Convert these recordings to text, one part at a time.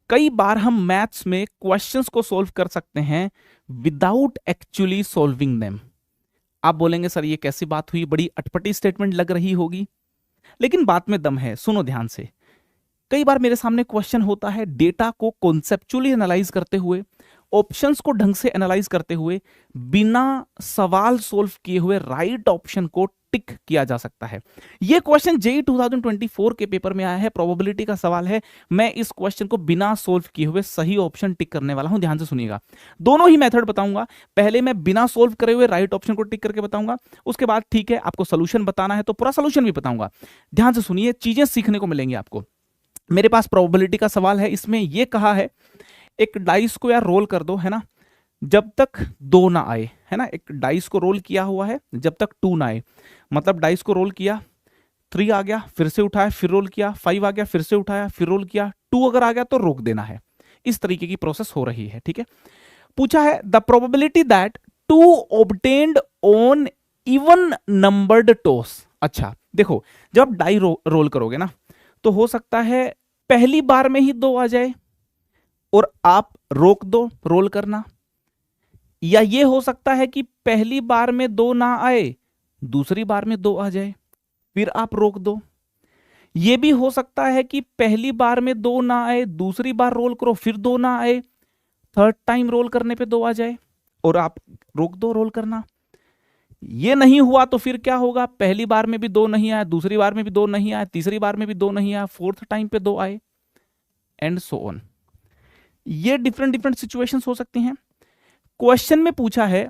कई बार हम मैथ्स में क्वेश्चंस को सोल्व कर सकते हैं विदाउट एक्चुअली सॉल्विंग देम। आप बोलेंगे सर ये कैसी बात हुई, बड़ी अटपटी स्टेटमेंट लग रही होगी, लेकिन बात में दम है। सुनो ध्यान से। कई बार मेरे सामने क्वेश्चन होता है, डेटा को कॉन्सेप्चुअली एनालाइज करते हुए, ऑप्शंस को ढंग से एनालाइज करते हुए, बिना सवाल सोल्व किए हुए राइट ऑप्शन को टिक किया जा सकता है। यह क्वेश्चन जेईई 2024 के पेपर में आया है, प्रोबेबिलिटी का सवाल है। मैं इस क्वेश्चन को बिना सोल्व किए हुए सही ऑप्शन टिक करने वाला हूं। ध्यान से सुनिएगा, दोनों ही मेथड बताऊंगा। पहले मैं बिना सोल्व करे हुए राइट ऑप्शन को टिक करके बताऊंगा, उसके बाद ठीक है आपको सोल्यूशन बताना है तो पूरा सोल्यूशन भी बताऊंगा। ध्यान से सुनिए, चीजें सीखने को मिलेंगी आपको। मेरे पास प्रोबेबिलिटी का सवाल है, इसमें यह कहा है एक डाइस को यार रोल कर दो, है ना, जब तक 2 ना आए, है ना। एक डाइस को रोल किया हुआ है जब तक 2 ना आए, मतलब डाइस को रोल किया, 3 आ गया, फिर से उठाया, फिर रोल किया, 5 आ गया, फिर से उठाया, फिर रोल किया, 2 अगर आ गया तो रोक देना है। इस तरीके की प्रोसेस हो रही है, ठीक है। पूछा है the probability that 2 obtained on even numbered toss. अच्छा देखो, जब आप डाई रोल करोगे ना, तो हो सकता है पहली बार में ही 2 आ जाए और आप रोक दो रोल करना, या ये हो सकता है कि पहली बार में 2 ना आए, दूसरी बार में 2 आ जाए, फिर आप रोक दो। ये भी हो सकता है कि पहली बार में 2 ना आए, दूसरी बार रोल करो, फिर 2 ना आए, थर्ड टाइम रोल करने पे 2 आ जाए और आप रोक दो रोल करना। ये नहीं हुआ तो फिर क्या होगा, पहली बार में भी 2 नहीं आया, दूसरी बार में भी 2 नहीं आया, तीसरी बार में भी 2 नहीं आया, फोर्थ टाइम पे 2 आए, एंड सो ऑन। ये डिफरेंट डिफरेंट सिचुएशंस हो सकती हैं। क्वेश्चन में पूछा है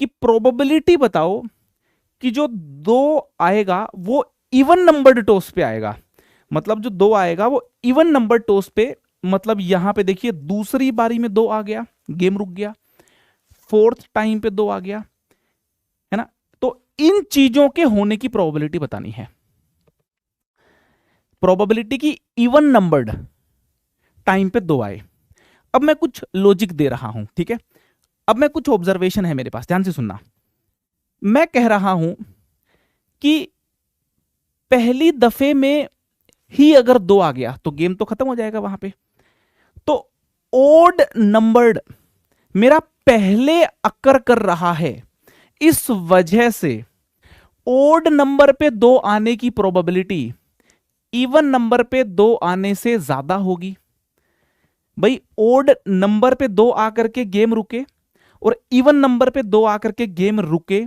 कि प्रोबेबिलिटी बताओ कि जो 2 आएगा वो इवन नंबर्ड टॉस पे आएगा, मतलब जो 2 आएगा वो इवन नंबर टॉस पे, मतलब यहां पे देखिए दूसरी बारी में 2 आ गया, गेम रुक गया, फोर्थ टाइम पे 2 आ गया, है ना। तो इन चीजों के होने की प्रोबेबिलिटी बतानी है, प्रोबेबिलिटी की इवन नंबर्ड टाइम पे 2 आए। अब मैं कुछ लॉजिक दे रहा हूं, ठीक है। अब मैं कुछ ऑब्जर्वेशन है मेरे पास, ध्यान से सुनना। मैं कह रहा हूं कि पहली दफे में ही अगर 2 आ गया तो गेम तो खत्म हो जाएगा वहां पे। तो ओड नंबर्ड मेरा पहले अकर कर रहा है, इस वजह से ओड नंबर पे 2 आने की प्रोबेबिलिटी इवन नंबर पे 2 आने से ज्यादा होगी। भाई ओड नंबर पे 2 आकर के गेम रुके और इवन नंबर पे 2 आकर के गेम रुके,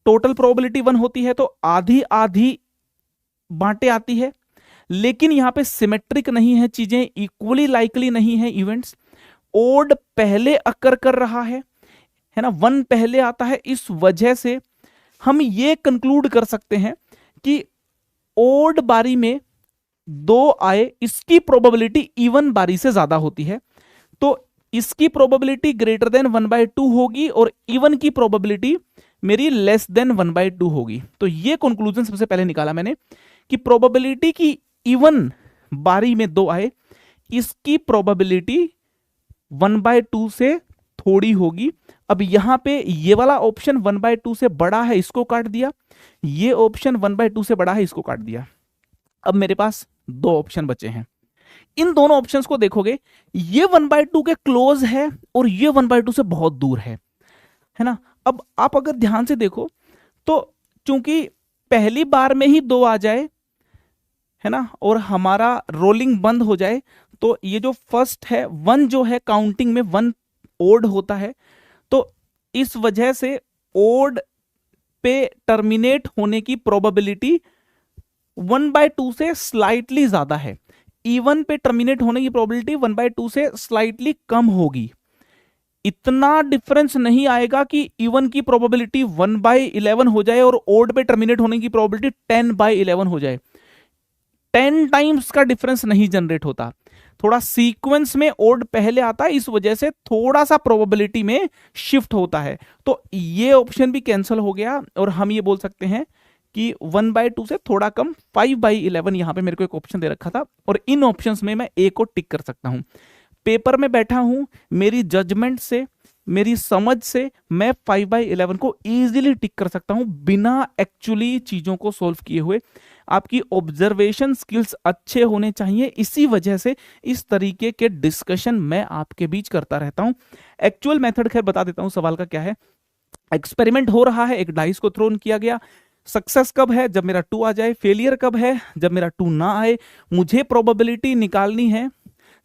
टोटल प्रोबेबिलिटी 1 होती है तो आधी आधी बांटे आती है, लेकिन यहां पे सिमेट्रिक नहीं है चीजें, इक्वली लाइकली नहीं है इवेंट्स। ओड पहले अकर कर रहा है ना, 1 पहले आता है, इस वजह से हम ये कंक्लूड कर सकते हैं कि ओड बारी में 2 आए, इसकी प्रोबेबिलिटी इवन बारी से ज्यादा होती है, तो इसकी प्रोबेबिलिटी ग्रेटर देन 1/2 होगी और इवन की प्रोबेबिलिटी मेरी लेस देन 1/2 होगी। तो ये कंक्लूजन सबसे पहले निकाला मैंने कि प्रोबेबिलिटी की इवन बारी में 2 आए, इसकी प्रोबेबिलिटी 1/2 से थोड़ी होगी। अब यहां पे ये वाला ऑप्शन 1/2 से बड़ा है, इसको काट दिया, ये ऑप्शन 1/2 से बड़ा है, इसको काट दिया। अब मेरे पास 2 ऑप्शन बचे हैं। इन दोनों ऑप्शंस को देखोगे, ये 1/2 के क्लोज है और ये 1/2 से बहुत दूर है ना। अब आप अगर ध्यान से देखो तो चूंकि पहली बार में ही 2 आ जाए, है ना, और हमारा रोलिंग बंद हो जाए, तो ये जो फर्स्ट है 1 जो है काउंटिंग में 1 ओड होता है, तो इस वजह से ओड पे टर्मिनेट होने की प्रोबेबिलिटी 1/2 से स्लाइटली ज्यादा है, इवन पे टर्मिनेट होने की प्रोबेबिलिटी 1/2 से स्लाइटली कम होगी। इतना डिफरेंस नहीं आएगा कि इवन की प्रोबेबिलिटी 1/11 हो जाए और ओड पे टर्मिनेट होने की प्रोबेबिलिटी 10/11 हो जाए। 10 टाइम्स का डिफरेंस नहीं जनरेट होता, थोड़ा सीक्वेंस में ओड पहले आता है, इस वजह से थोड़ा सा प्रोबेबिलिटी में शिफ्ट होता है। तो ये ऑप्शन भी कैंसिल हो गया और हम ये बोल सकते हैं कि 1/2 से थोड़ा कम 5/11 यहां पे मेरे को एक ऑप्शन दे रखा था और इन ऑप्शंस में मैं ए को टिक कर सकता हूं। पेपर में बैठा हूं, मेरी जजमेंट से, मेरी समझ से मैं 5/11 को इजीली टिक कर सकता हूं बिना एक्चुअली चीजों को सोल्व किए हुए। आपकी ऑब्जर्वेशन स्किल्स अच्छे होने चाहिए। इसी वजह से इस तरीके के डिस्कशन मैं आपके बीच करता रहता हूं। एक्चुअल मेथड खैर बता देता हूं सवाल का क्या है। एक्सपेरिमेंट हो रहा है, एक डाइस को थ्रोन किया गया। सक्सेस कब है? जब मेरा 2 आ जाए। फेलियर कब है? जब मेरा 2 ना आए। मुझे प्रोबेबिलिटी निकालनी है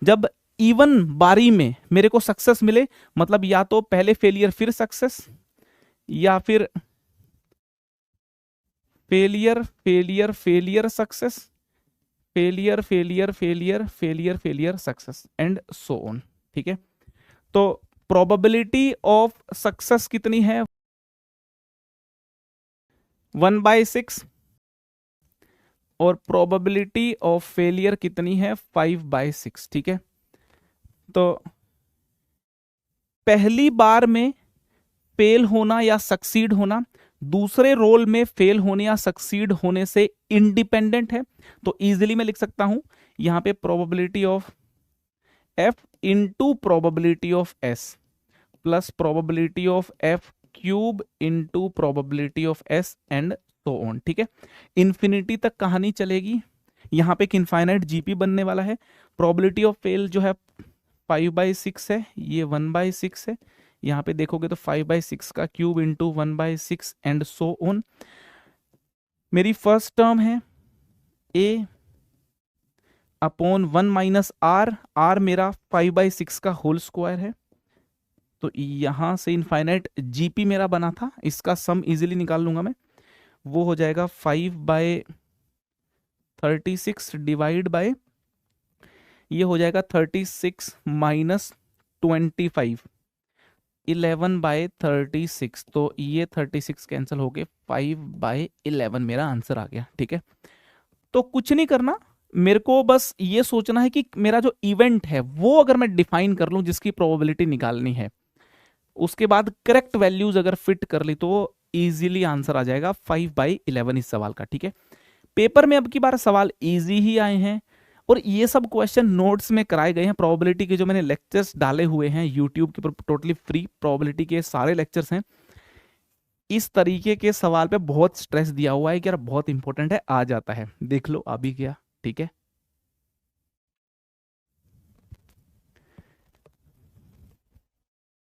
जब इवन बारी में मेरे को सक्सेस मिले, मतलब या तो पहले फेलियर फिर सक्सेस, या फिर failure failure failure success, failure failure failure failure failure success and so on. ठीक है, तो प्रोबेबिलिटी ऑफ सक्सेस कितनी है? 1/6 और प्रोबेबिलिटी ऑफ फेलियर कितनी है? 5/6। ठीक है, तो पहली बार में फेल होना या सक्सीड होना दूसरे रोल में फेल होने या सक्सीड होने से इंडिपेंडेंट है। तो इजीली मैं लिख सकता हूं यहां पे probability of F into probability of S plus probability of F cube into probability of S and so on. ठीक है, इंफिनिटी तक कहानी चलेगी। यहां पे एक इनफाइनाइट जीपी बनने वाला है। प्रोबेबिलिटी ऑफ फेल जो है 5/6 है, ये 1/6 है। यहां पे देखोगे तो 5/6 का cube into 1/6 and so on. मेरी फर्स्ट टर्म है a upon 1 minus r. R मेरा 5/6 का होल स्क्वायर है। तो यहां से इनफाइनाइट जीपी मेरा बना था, इसका सम इजीली निकाल लूंगा मैं। वो हो जाएगा 5/36 डिवाइड बाय, ये हो जाएगा 36 माइनस 25, 11/36। तो ये 36 कैंसिल हो गए, 5/11 मेरा आंसर आ गया। ठीक है, तो कुछ नहीं करना, मेरे को बस ये सोचना है कि मेरा जो इवेंट है वो अगर मैं डिफाइन कर लूं जिसकी प्रोबेबिलिटी निकालनी है, उसके बाद करेक्ट वैल्यूज अगर फिट कर ली तो इजीली आंसर आ जाएगा 5/11 इस सवाल का। ठीक है, पेपर में अब की बार सवाल इजी ही आए हैं और ये सब क्वेश्चन नोट्स में कराए गए हैं। प्रोबेबिलिटी के जो मैंने लेक्चर्स डाले हुए हैं यूट्यूब के ऊपर, टोटली फ्री प्रोबेबिलिटी के सारे लेक्चर्स हैं। इस तरीके के सवाल पे बहुत स्ट्रेस दिया हुआ है कि यार बहुत इंपॉर्टेंट है, आ जाता है, देख लो आ भी गया। ठीक है।